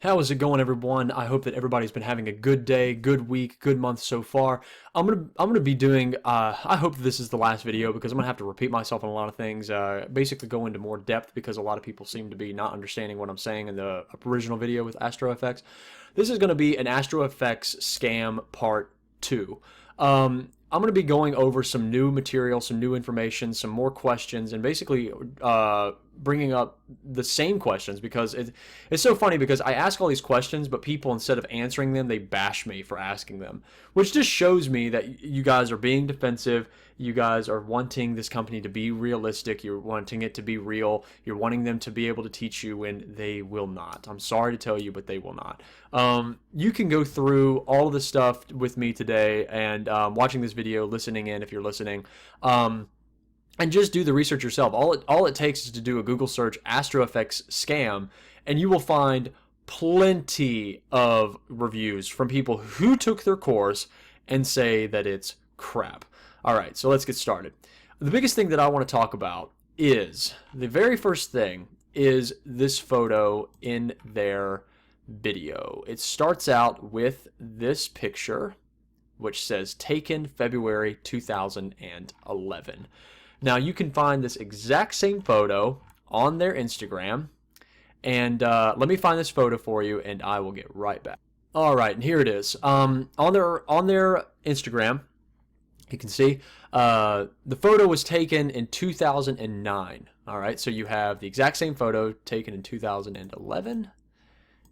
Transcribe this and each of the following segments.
How is it going, everyone? I hope that everybody's been having a good day, good week, good month so far. I'm gonna be doing. I hope this is the last video because I'm gonna have to repeat myself on a lot of things. Basically, go into more depth because a lot of people seem to be not understanding what I'm saying in the original video with Astro Effects. This is gonna be an Astro Effects scam part 2. I'm going to be going over some new material, some new information, some more questions, and basically bringing up the same questions because it's so funny because I ask all these questions, but people, instead of answering them, they bash me for asking them, which just shows me that you guys are being defensive. You guys are wanting this company to be realistic. You're wanting it to be real. You're wanting them to be able to teach you when they will not. I'm sorry to tell you, but they will not. You can go through all of the stuff with me today and watching this video, listening in if you're listening, and just do the research yourself. All it takes is to do a Google search, Astro Effects scam, and you will find plenty of reviews from people who took their course and say that it's crap. All right, so let's get started. The biggest thing that I want to talk about is the very first thing is this photo in their video. It starts out with this picture, which says taken February 2011. Now you can find this exact same photo on their Instagram, and let me find this photo for you, and I will get right back. All right, and here it is. On their Instagram, you can see the photo was taken in 2009. All right, so you have the exact same photo taken in 2011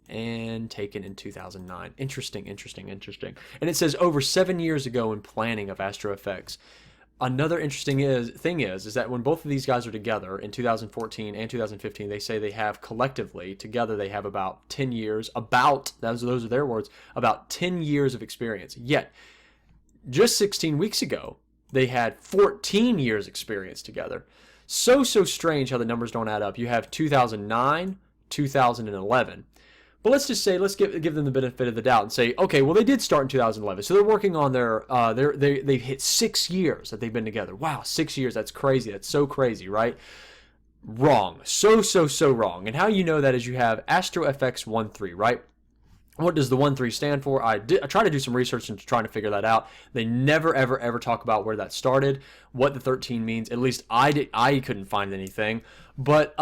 and taken in 2009. Interesting. And it says over 7 years ago in planning of Astro Effects. Another interesting thing is that when both of these guys are together in 2014 and 2015, they say they have collectively together they have about 10 years. Those are their words. About 10 years of experience. Yet, just 16 weeks ago, they had 14 years experience together. So strange how the numbers don't add up. You have 2009, 2011. But let's just say, let's give them the benefit of the doubt and say, okay, well, they did start in 2011. So they're working on they've hit 6 years that they've been together. Wow, 6 years. That's crazy. That's so crazy, right? Wrong. So wrong. And how you know that is you have Astro Effects 1.3, right? What does the 1.3 stand for? I try to do some research into trying to figure that out. They never, ever talk about where that started, what the 13 means. At least I couldn't find anything. But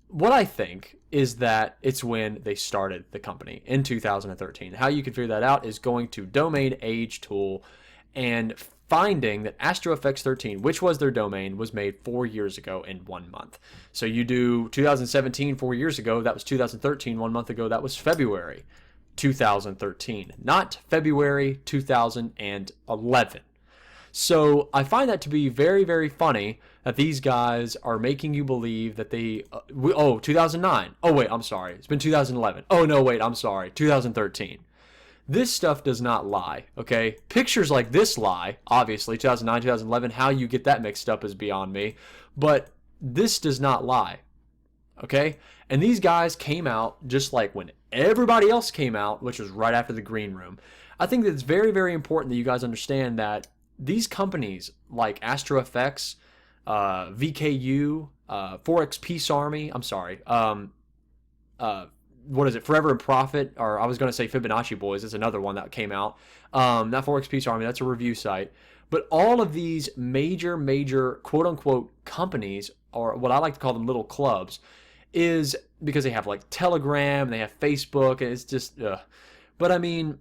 what I think is that it's when they started the company in 2013. How you can figure that out is going to Domain Age Tool and finding that Astro Effects 13, which was their domain, was made 4 years ago in 1 month. So you do 2017 4 years ago, that was 2013, 1 month ago, that was February 2013, not February 2011. So I find that to be very funny that these guys are making you believe that 2009. Oh, wait, I'm sorry. It's been 2011. Oh, no, wait, I'm sorry. 2013. This stuff does not lie, okay? Pictures like this lie, obviously, 2009, 2011. How you get that mixed up is beyond me. But this does not lie, okay? And these guys came out just like when everybody else came out, which was right after the green room. I think that it's very important that you guys understand that these companies like Astro Effects, VKU, Forex Peace Army, I'm sorry, what is it, Forever and Profit, or I was going to say Fibonacci Boys, it's another one that came out, not Forex Peace Army, that's a review site, but all of these major quote-unquote companies, or what I like to call them little clubs, is because they have like Telegram, they have Facebook, and it's just, but I mean,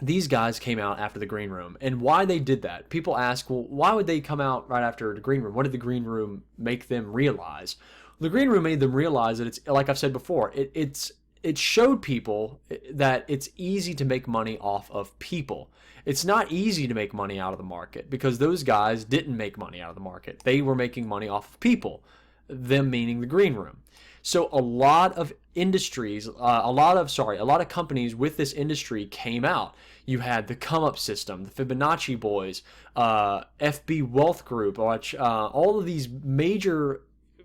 these guys came out after the green room, and why they did that. People ask, well, why would they come out right after the green room? What did the green room make them realize? The green room made them realize that it's, like I've said before, it showed people that it's easy to make money off of people. It's not easy to make money out of the market because those guys didn't make money out of the market. They were making money off of people, them meaning the green room. So a lot of industries, a lot of companies with this industry came out. You had the Come Up System, the Fibonacci Boys, FB Wealth Group, all of these major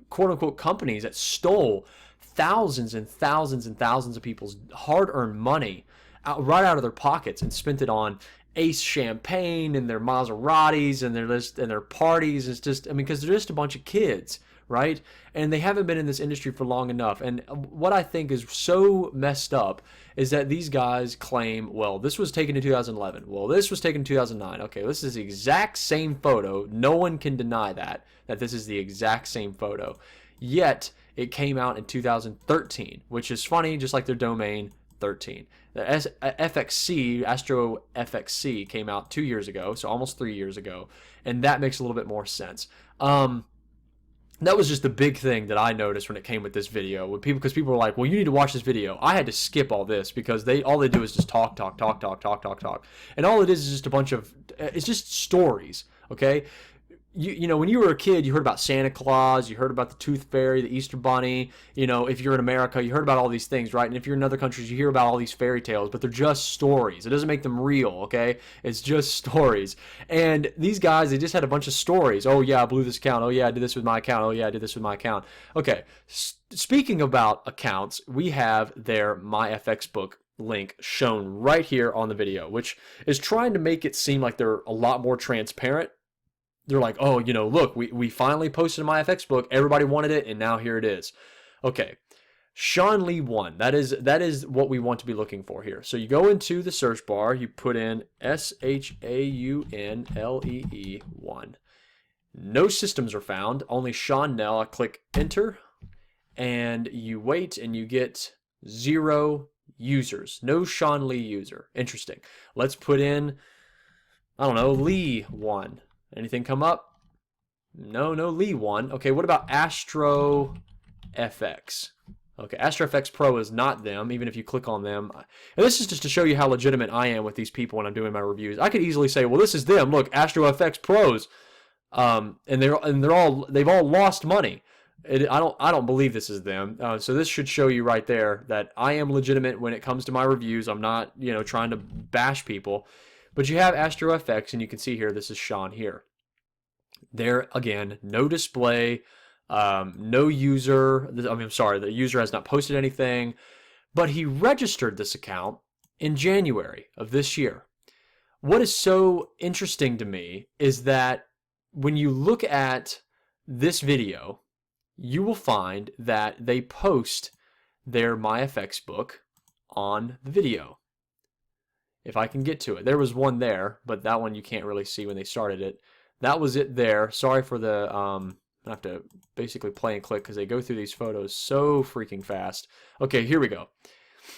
quote-unquote companies that stole thousands and thousands and thousands of people's hard-earned money right out of their pockets and spent it on Ace champagne and their Maseratis and their parties. It's just, I mean, because they're just a bunch of kids, right? And they haven't been in this industry for long enough. And what I think is so messed up is that these guys claim, well, this was taken in 2011. Well, this was taken in 2009. Okay, this is the exact same photo. No one can deny that this is the exact same photo. Yet, it came out in 2013, which is funny, just like their domain, 13. The FXC, Astro FXC, came out 2 years ago, so almost 3 years ago, and that makes a little bit more sense. That was just the big thing that I noticed when it came with this video. When because people were like, "Well, you need to watch this video." I had to skip all this because all they do is just talk, and all it is just a bunch of it's just stories. Okay. You know, when you were a kid, you heard about Santa Claus, you heard about the Tooth Fairy, the Easter Bunny. You know, if you're in America, you heard about all these things, right? And if you're in other countries, you hear about all these fairy tales, but they're just stories. It doesn't make them real, okay? It's just stories. And these guys, they just had a bunch of stories. Oh, yeah, I blew this account. Oh, yeah, I did this with my account. Oh, yeah, I did this with my account. Okay, speaking about accounts, we have their MyFX book link shown right here on the video, which is trying to make it seem like they're a lot more transparent. They're like, oh, you know, look, we finally posted a MyFX book. Everybody wanted it, and now here it is. Okay, Sean Lee 1. That is what we want to be looking for here. So you go into the search bar, you put in SHAUNLEE 1. No systems are found, only Sean Nell. I click enter, and you wait, and you get 0 users. No Sean Lee user. Interesting. Let's put in, I don't know, Lee 1. Anything come up? No Lee 1. Okay, what about Astro FX? Okay, Astro Effects Pro is not them, even if you click on them. And this is just to show you how legitimate I am with these people when I'm doing my reviews. I could easily say, well, this is them. Look, Astro Effects Pros, and they've all lost money. I don't believe this is them. So this should show you right there that I am legitimate when it comes to my reviews. I'm not, you know, trying to bash people. But you have Astro FX, and you can see here, this is Sean here. There, again, no display, no user. I'm sorry, the user has not posted anything. But he registered this account in January of this year. What is so interesting to me is that when you look at this video, you will find that they post their MyFX book on the video. If I can get to it. There was one there, but that one you can't really see when they started it. That was it there. Sorry for the, I have to basically play and click because they go through these photos so freaking fast. Okay, here we go.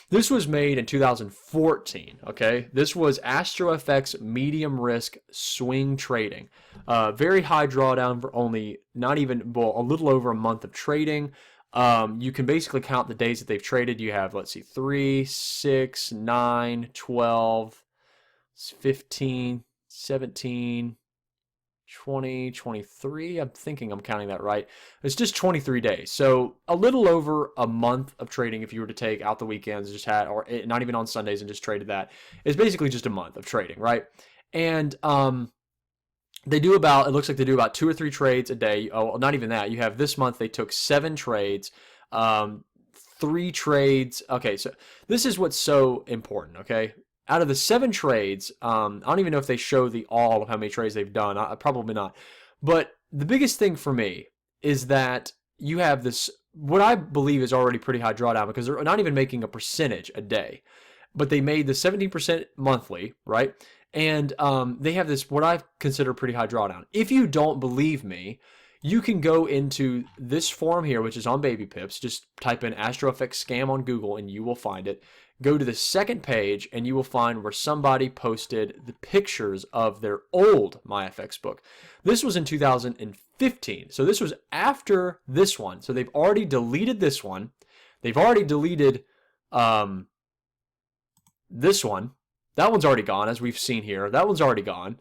This was made in 2014, okay? This was Astro Effects medium risk swing trading. Very high drawdown for only not even, well, a little over a month of trading. You can basically count the days that they've traded. You have, let's see, 3, 6, 9, 12, 15, 17, 20, 23. I'm thinking I'm counting that right. It's just 23 days. So a little over a month of trading if you were to take out the weekends, just had, or not even on Sundays and just traded that. It's basically just a month of trading, right? And, they do about, it looks like they do about 2 or 3 trades a day. Oh, not even that. You have this month, they took 7 trades, 3 trades. Okay, so this is what's so important, okay? Out of the 7 trades, I don't even know if they show the all of how many trades they've done. Probably not. But the biggest thing for me is that you have this, what I believe is already pretty high drawdown because they're not even making a percentage a day. But they made the 17% monthly, right? And they have this, what I consider pretty high drawdown. If you don't believe me, you can go into this forum here, which is on Baby Pips. Just type in Astro Effects scam on Google and you will find it. Go to the second page and you will find where somebody posted the pictures of their old MyFX book. This was in 2015. So this was after this one. So they've already deleted this one. They've already deleted this one. That one's already gone, as we've seen here. That one's already gone.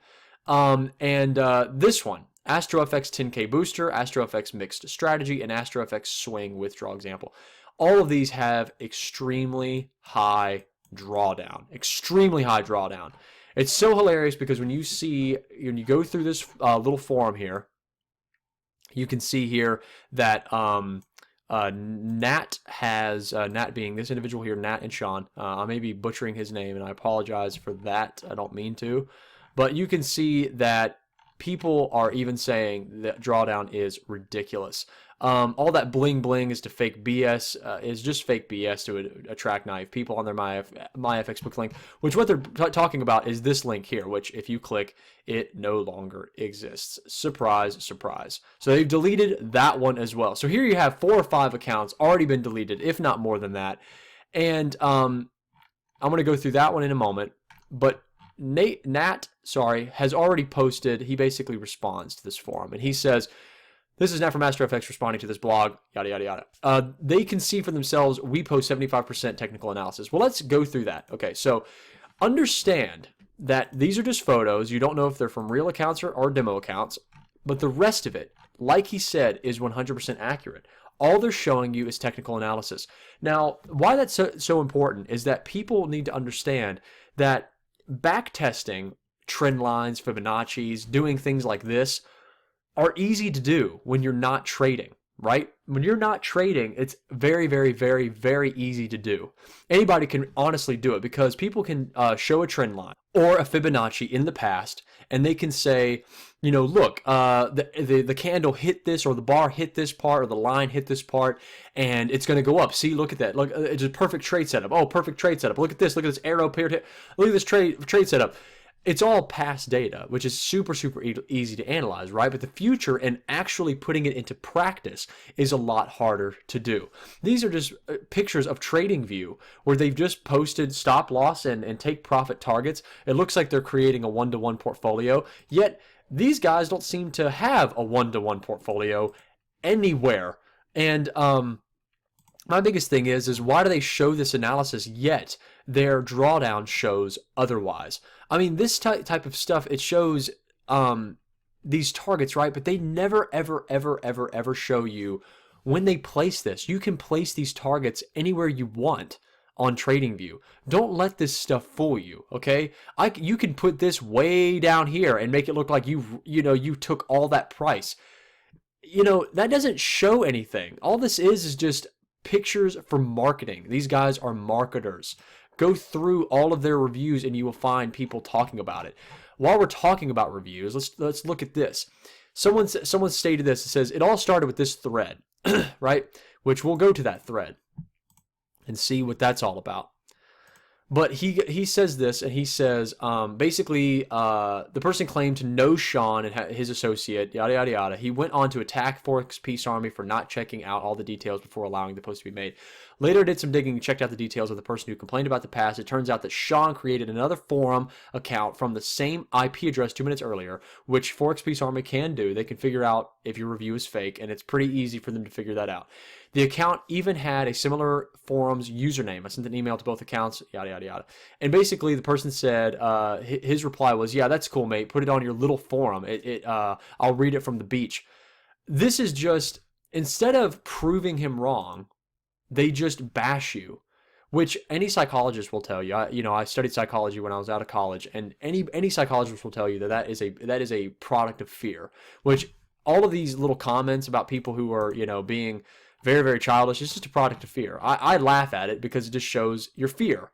This one, Astro Effects 10K Booster, Astro Effects Mixed Strategy, and Astro Effects Swing Withdraw Example. All of these have extremely high drawdown. Extremely high drawdown. It's so hilarious because when you go through this little forum here, you can see here that Nat has, Nat being this individual here, Nat and Sean. I may be butchering his name, and I apologize for that. I don't mean to. But you can see that people are even saying that drawdown is ridiculous. All that bling bling is to fake BS, is just fake BS to attract naive people on their MyFX book link, which what they're talking about is this link here, which if you click, it no longer exists. Surprise, surprise. So they've deleted that one as well. So here you have 4 or 5 accounts already been deleted, if not more than that. And I'm going to go through that one in a moment. But Nat, has already posted, he basically responds to this forum, and he says, this is Nat from Astro Effects responding to this blog, yada, yada, yada. They can see for themselves, we post 75% technical analysis. Well, let's go through that. Okay, so understand that these are just photos. You don't know if they're from real accounts or demo accounts, but the rest of it, like he said, is 100% accurate. All they're showing you is technical analysis. Now, why that's so important is that people need to understand that backtesting trend lines, Fibonacci's, doing things like this are easy to do when you're not trading, right? When you're not trading, it's very, very, very, very easy to do. Anybody can honestly do it because people can show a trend line or a Fibonacci in the past, and they can say, you know, look, the candle hit this, or the bar hit this part, or the line hit this part, and it's going to go up. See, look at that. Look, it's a perfect trade setup. Oh, perfect trade setup. Look at this. Look at this arrow paired. Look at this trade setup. It's all past data, which is super, super easy to analyze, right? But the future and actually putting it into practice is a lot harder to do. These are just pictures of TradingView where they've just posted stop loss and take profit targets. It looks like they're creating a one-to-one portfolio, yet these guys don't seem to have a one-to-one portfolio anywhere. And my biggest thing is why do they show this analysis yet their drawdown shows otherwise? I mean, this type of stuff, it shows these targets, right? But they never, ever, ever, ever, ever show you when they place this. You can place these targets anywhere you want on TradingView. Don't let this stuff fool you, okay? You can put this way down here and make it look like you took all that price. You know, that doesn't show anything. All this is just pictures for marketing. These guys are marketers. Go through all of their reviews and you will find people talking about it. While we're talking about reviews, let's look at this. Someone stated this. It says it all started with this thread, right? Which we'll go to that thread and see what that's all about. But he says this, and he says basically the person claimed to know Sean and his associate, yada, yada, yada. He went on to attack Forex Peace Army for not checking out all the details before allowing the post to be made. Later did some digging and checked out the details of the person who complained about the past. It turns out that Sean created another forum account from the same IP address 2 minutes earlier, which Forex Peace Army can do. They can figure out if your review is fake, and it's pretty easy for them to figure that out. The account even had a similar forum's username. I sent an email to both accounts, yada, yada, yada. And basically the person said, his reply was, yeah, that's cool, mate. Put it on your little forum. I'll read it from the beach. This is just, instead of proving him wrong, they just bash you, which any psychologist will tell you. I studied psychology when I was out of college, and any psychologist will tell you that is a product of fear, which all of these little comments about people who are, being very, very childish, it's just a product of fear. I laugh at it because it just shows your fear.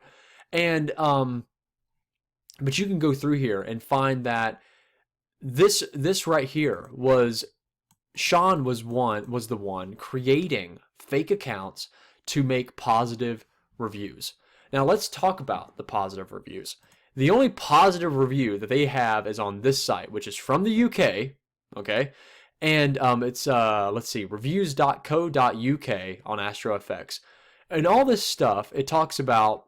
And but you can go through here and find that this right here was Sean was the one creating fake accounts to make positive reviews. Now let's talk about the positive reviews. The only positive review that they have is on this site, which is from the UK, okay? And it's, let's see, reviews.co.uk on Astro Effects. And all this stuff, it talks about,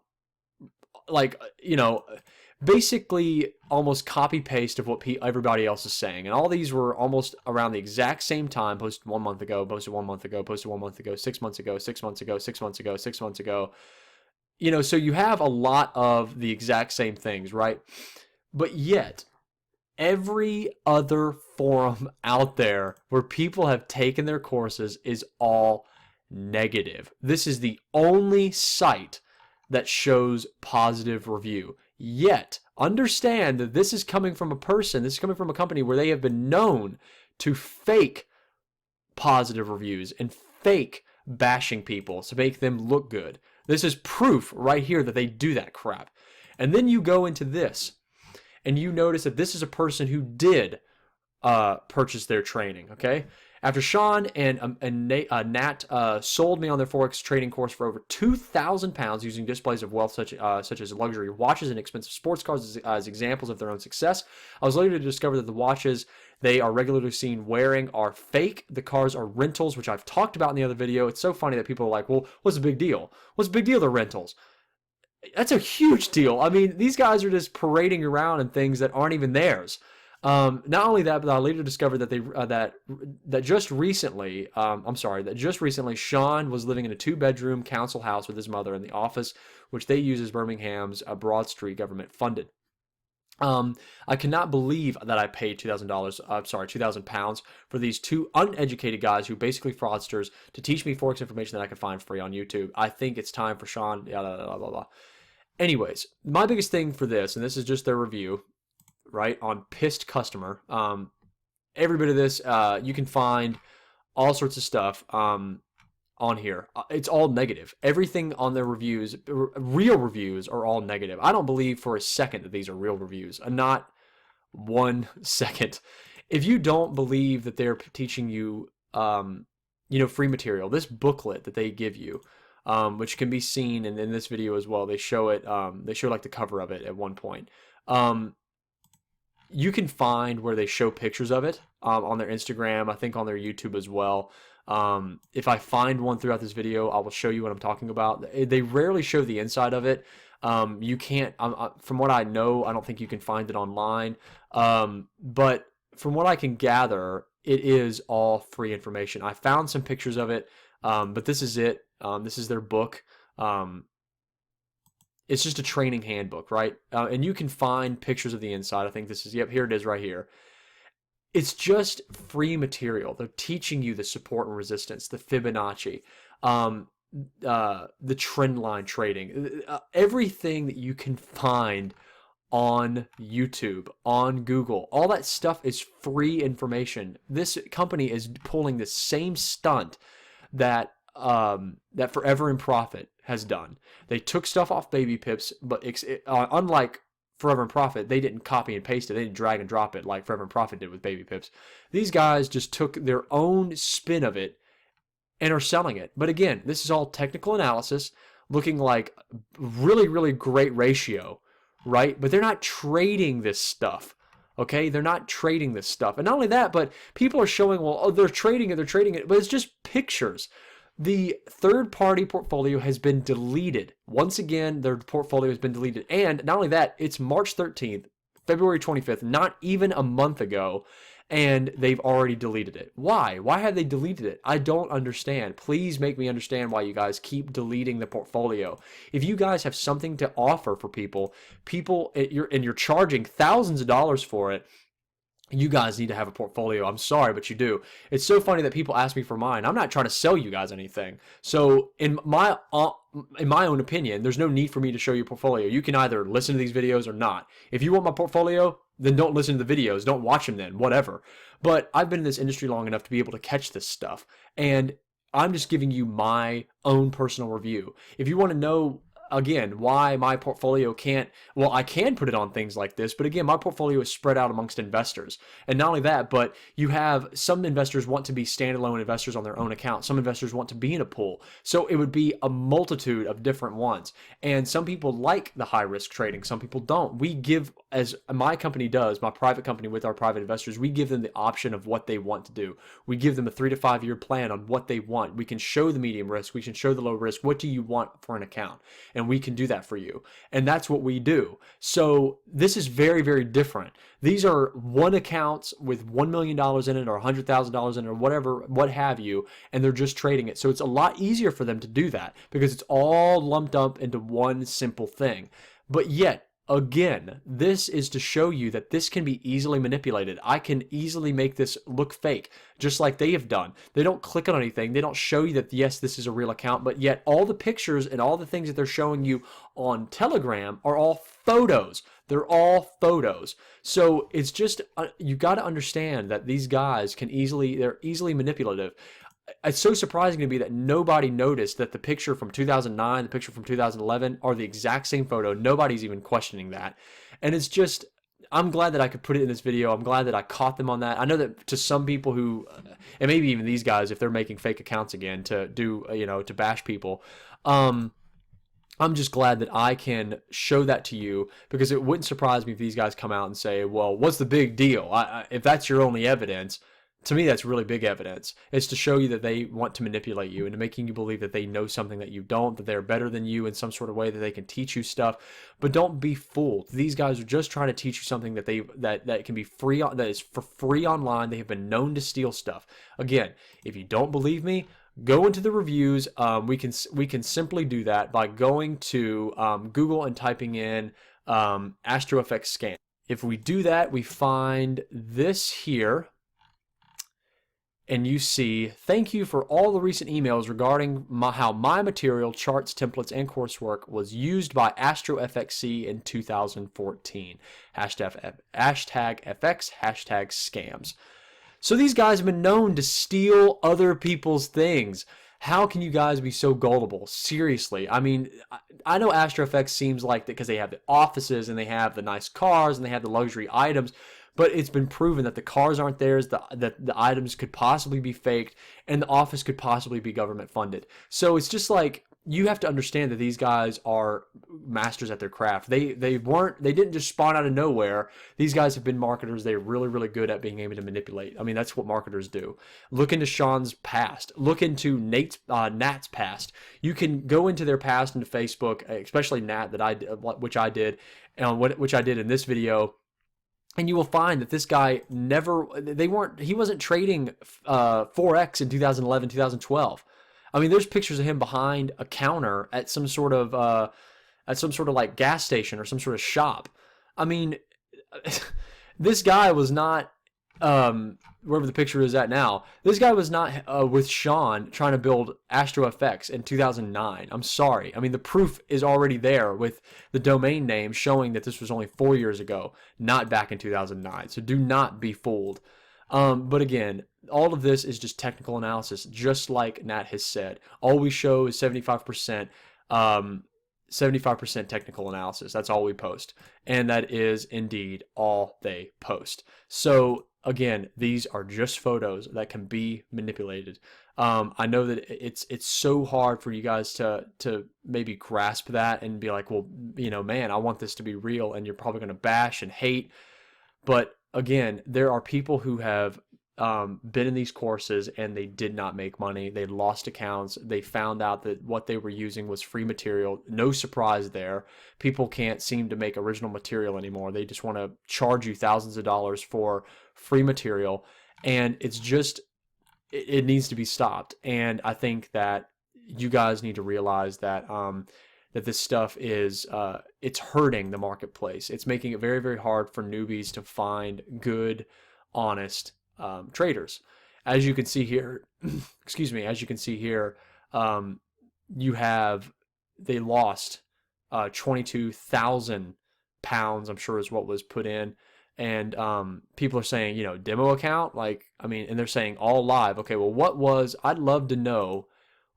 basically almost copy-paste of what everybody else is saying. And all these were almost around the exact same time, posted 1 month ago, posted 1 month ago, posted 1 month ago, 6 months ago, 6 months ago, 6 months ago, 6 months ago. So you have a lot of the exact same things, right? But yet, every other forum out there where people have taken their courses is all negative. This is the only site that shows positive review. Yet, understand that this is coming from a person, this is coming from a company where they have been known to fake positive reviews and fake bashing people to make them look good. This is proof right here that they do that crap. And then you go into this, and you notice that this is a person who did purchase their training, okay? After Sean and Nat sold me on their Forex trading course for over 2,000 pounds using displays of wealth such as luxury watches and expensive sports cars as examples of their own success, I was later to discover that the watches they are regularly seen wearing are fake. The cars are rentals, which I've talked about in the other video. It's so funny that people are like, well, what's the big deal? What's the big deal? They're rentals. That's a huge deal. I mean, these guys are just parading around in things that aren't even theirs. Not only that, but I later discovered that that just recently, Sean was living in a 2-bedroom council house with his mother in the office, which they use as Birmingham's Broad Street government funded. I cannot believe that I paid £2,000 for these two uneducated guys who basically fraudsters to teach me Forex information that I could find free on YouTube. I think it's time for Sean, blah, blah, blah, blah. Anyways, my biggest thing for this, and this is just their review, right, on Pissed Customer. Every bit of this, you can find all sorts of stuff on here. It's all negative. Everything on their reviews, real reviews, are all negative. I don't believe for a second that these are real reviews. Not 1 second. If you don't believe that they're teaching you, free material, this booklet that they give you, which can be seen in this video as well. They show it. They show like the cover of it at one point. You can find where they show pictures of it on their Instagram. I think on their YouTube as well. If I find one throughout this video, I will show you what I'm talking about. They rarely show the inside of it. You can't, from what I know, I don't think you can find it online. But from what I can gather, it is all free information. I found some pictures of it, but this is it. This is their book. It's just a training handbook, right? And you can find pictures of the inside. I think this is, yep, here it is right here. It's just free material. They're teaching you the support and resistance, the Fibonacci, the trend line trading, everything that you can find on YouTube, on Google. All that stuff is free information. This company is pulling the same stunt that Forever in Profit has done. They took stuff off Baby Pips, but unlike Forever and Profit, they didn't copy and paste it. They didn't drag and drop it like Forever and Profit did with Baby Pips. These guys just took their own spin of it and are selling it. But again, this is all technical analysis, looking like really, really great ratio, right? But they're not trading this stuff. Okay, they're not trading this stuff. And not only that, but people are showing, well, oh, they're trading it, but it's just pictures. The third-party portfolio has been deleted. Once again, their portfolio has been deleted. And not only that, it's March 13th, February 25th, not even a month ago, and they've already deleted it. Why? Why have they deleted it? I don't understand. Please make me understand why you guys keep deleting the portfolio. If you guys have something to offer for people, you're charging thousands of dollars for it, you guys need to have a portfolio. I'm sorry, but you do. It's so funny that people ask me for mine. I'm not trying to sell you guys anything. So in my own opinion, there's no need for me to show you a portfolio. You can either listen to these videos or not. If you want my portfolio, then don't listen to the videos. Don't watch them then, whatever. But I've been in this industry long enough to be able to catch this stuff. And I'm just giving you my own personal review. If you want to know, again, why my portfolio can't, well, I can put it on things like this, but again, my portfolio is spread out amongst investors. And not only that, but you have some investors want to be standalone investors on their own account. Some investors want to be in a pool. So it would be a multitude of different ones. And some people like the high risk trading. Some people don't. We give, as my company does, my private company with our private investors, we give them the option of what they want to do. We give them a 3 to 5 year plan on what they want. We can show the medium risk. We can show the low risk. What do you want for an account? And we can do that for you. And that's what we do. So this is very, very different. These are one accounts with $1 million in it or $100,000 in it or whatever, what have you, and they're just trading it. So it's a lot easier for them to do that because it's all lumped up into one simple thing. But yet, again, this is to show you that this can be easily manipulated. I can easily make this look fake, just like they have done. They don't click on anything. They don't show you that, yes, this is a real account, but yet all the pictures and all the things that they're showing you on Telegram are all photos. They're all photos. So it's just, you got to understand that these guys they're easily manipulative. It's so surprising to me that nobody noticed that the picture from 2009, the picture from 2011 are the exact same photo. Nobody's even questioning that. And it's just, I'm glad that I could put it in this video. I'm glad that I caught them on that. I know that to some people who, and maybe even these guys, if they're making fake accounts again to do, to bash people, I'm just glad that I can show that to you, because it wouldn't surprise me if these guys come out and say, well, what's the big deal? If that's your only evidence, to me, that's really big evidence. It's to show you that they want to manipulate you into making you believe that they know something that you don't, that they're better than you in some sort of way, that they can teach you stuff. But don't be fooled. These guys are just trying to teach you something that that can be free, that is for free online. They have been known to steal stuff. Again, if you don't believe me, go into the reviews. We can simply do that by going to Google and typing in Astro Effects scam. If we do that, we find this here. And you see, thank you for all the recent emails regarding how my material, charts, templates, and coursework was used by Astro FXC in 2014. Hashtag FX, hashtag scams. So these guys have been known to steal other people's things. How can you guys be so gullible? Seriously. I mean, I know Astro Effects seems like that because they have the offices and they have the nice cars and they have the luxury items. But it's been proven that the cars aren't theirs, that the items could possibly be faked, and the office could possibly be government funded. So it's just like, you have to understand that these guys are masters at their craft. They didn't just spawn out of nowhere. These guys have been marketers. They're really, really good at being able to manipulate. I mean, that's what marketers do. Look into Sean's past. Look into Nat's past. You can go into their past into Facebook, especially Nat, which I did in this video. And you will find that this guy he wasn't trading Forex in 2011, 2012. I mean, there's pictures of him behind a counter at some sort of like gas station or some sort of shop. I mean, this guy was not, wherever the picture is at now, this guy was not with Sean trying to build Astro Effects in 2009. I'm sorry. I mean, the proof is already there with the domain name showing that this was only 4 years ago, not back in 2009. So do not be fooled. But again, all of this is just technical analysis, just like Nat has said. All we show is 75%, 75% technical analysis. That's all we post. And that is indeed all they post. So again, these are just photos that can be manipulated. I know that it's so hard for you guys to maybe grasp that and be like, well, man, I want this to be real, and you're probably going to bash and hate. But again, there are people who have been in these courses and they did not make money. They lost accounts. They found out that what they were using was free material. No surprise there. People can't seem to make original material anymore. They just want to charge you thousands of dollars for free material. And it's just, it needs to be stopped. And I think that you guys need to realize that that this stuff is, it's hurting the marketplace. It's making it very, very hard for newbies to find good, honest traders. As you can see here, excuse me, as you can see here, they lost 22,000 pounds, I'm sure is what was put in. And people are saying, demo account, and they're saying all live. Okay, well, I'd love to know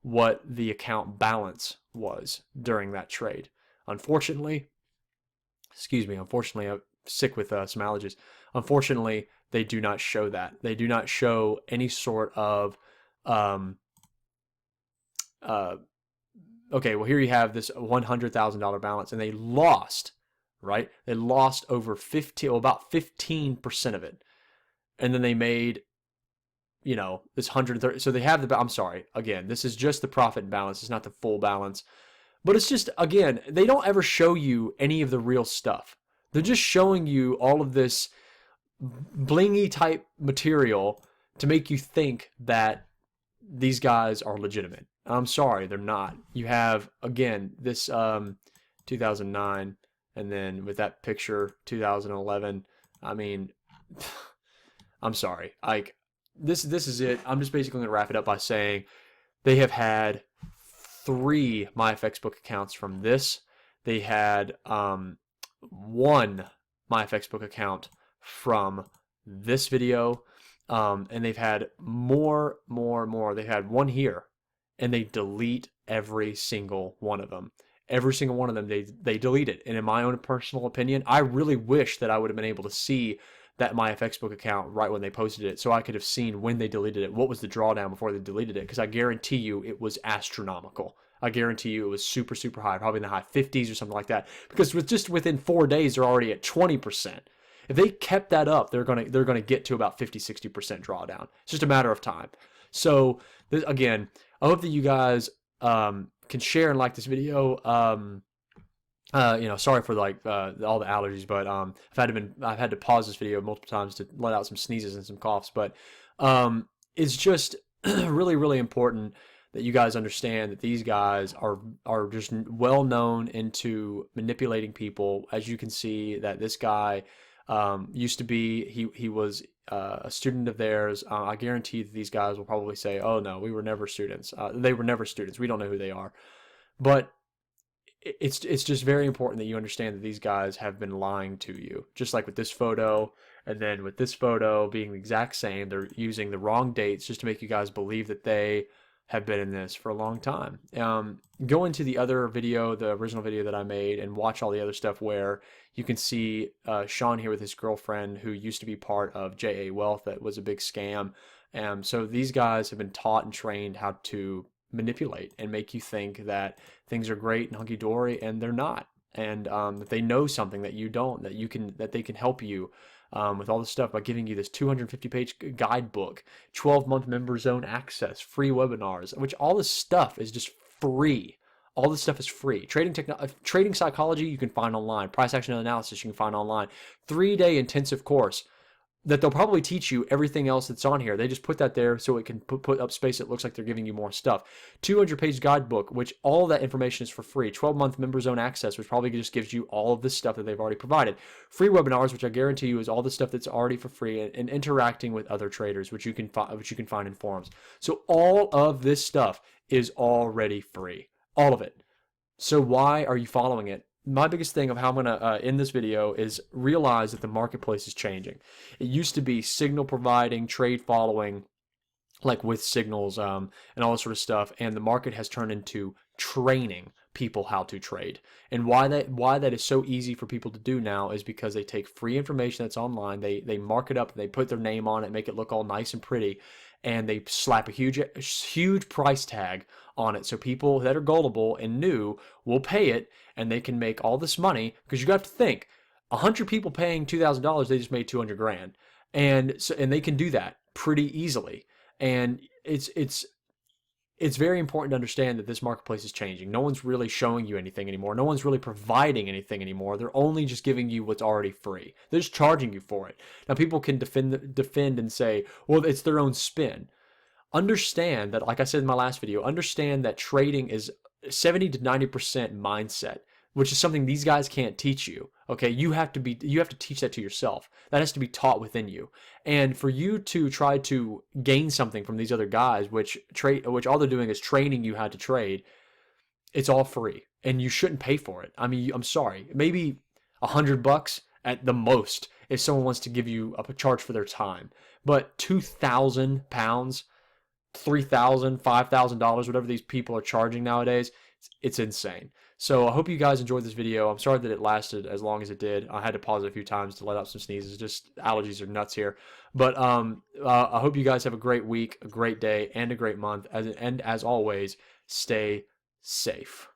what the account balance was during that trade. Unfortunately, I'm sick with some allergies. Unfortunately, they do not show that. They do not show any sort of, okay, well, here you have this $100,000 balance, and they lost, right? They lost over about 15% of it. And then they made, this 130. So they have I'm sorry, again, this is just the profit and balance. It's not the full balance. But it's just, again, they don't ever show you any of the real stuff. They're just showing you all of this blingy type material to make you think that these guys are legitimate. I'm sorry, they're not. You have, again, this 2009, and then with that picture, 2011. I mean, I'm sorry. This is it. I'm just basically going to wrap it up by saying they have had 3 MyFX book accounts from this. They had 1 MyFX book account from this video, and they've had more. They had 1 here, and they delete every single one of them. every single one of them they deleted. And in my own personal opinion, I really wish that I would have been able to see that my FXbook account right when they posted it, so I could have seen when they deleted it, what was the drawdown before they deleted it, because I guarantee you it was astronomical. I guarantee you it was super, super high, probably in the high 50s or something like that, because within 4 days, they're already at 20%. If they kept that up, they're gonna get to about 50-60% drawdown. It's just a matter of time. So again, I hope that you guys can share and like this video. Sorry for like all the allergies, but I've had to pause this video multiple times to let out some sneezes and some coughs. But it's just really, really important that you guys understand that these guys are just well known into manipulating people. As you can see, that this guy used to be he was a student of theirs. I guarantee that these guys will probably say, "Oh no, we were never students. They were never students. We don't know who they are," but it's just very important that you understand that these guys have been lying to you, just like with this photo, and then with this photo being the exact same. They're using the wrong dates just to make you guys believe that they have been in this for a long time. Go into the other video, the original video that I made, and watch all the other stuff where you can see Sean here with his girlfriend, who used to be part of JA Wealth. That was a big scam. So these guys have been taught and trained how to manipulate and make you think that things are great and hunky-dory, and they're not, and that they know something that you don't, that they can help you with all this stuff by giving you this 250-page guidebook, 12-month member zone access, free webinars, which all this stuff is just free. All this stuff is free. Trading psychology you can find online. Price action analysis you can find online. 3-day intensive course that they'll probably teach you everything else that's on here. They just put that there so it can put up space. It looks like they're giving you more stuff. 200-page guidebook, which all that information is for free. 12-month member zone access, which probably just gives you all of this stuff that they've already provided. Free webinars, which I guarantee you is all the stuff that's already for free, and interacting with other traders, which you can find in forums. So all of this stuff is already free. All of it. So why are you following it? My biggest thing of how I'm going to end this video is realize that the marketplace is changing. It used to be signal providing, trade following, like with signals and all this sort of stuff, and the market has turned into training people how to trade. And why that is so easy for people to do now is because they take free information that's online, they mark it up, and they put their name on it, make it look all nice and pretty, and they slap a huge price tag on it, so people that are gullible and new will pay it, and they can make all this money. Because you got to think, 100 people paying $2,000, they just made 200 grand, and they can do that pretty easily. And it's very important to understand that this marketplace is changing. No one's really showing you anything anymore. No one's really providing anything anymore. They're only just giving you what's already free. They're just charging you for it. Now, people can defend and say, well, it's their own spin. Understand that, like I said in my last video, understand that trading is 70 to 90% mindset, which is something these guys can't teach you. Okay, you have to teach that to yourself. That has to be taught within you. And for you to try to gain something from these other guys, which all they're doing is training you how to trade, it's all free, and you shouldn't pay for it. I mean, I'm sorry, maybe $100 at the most if someone wants to give you a charge for their time, but £2,000, $3,000, $5,000, whatever these people are charging nowadays, it's insane. So I hope you guys enjoyed this video. I'm sorry that it lasted as long as it did. I had to pause it a few times to let out some sneezes. Just allergies are nuts here. But I hope you guys have a great week, a great day, and a great month. And as always, stay safe.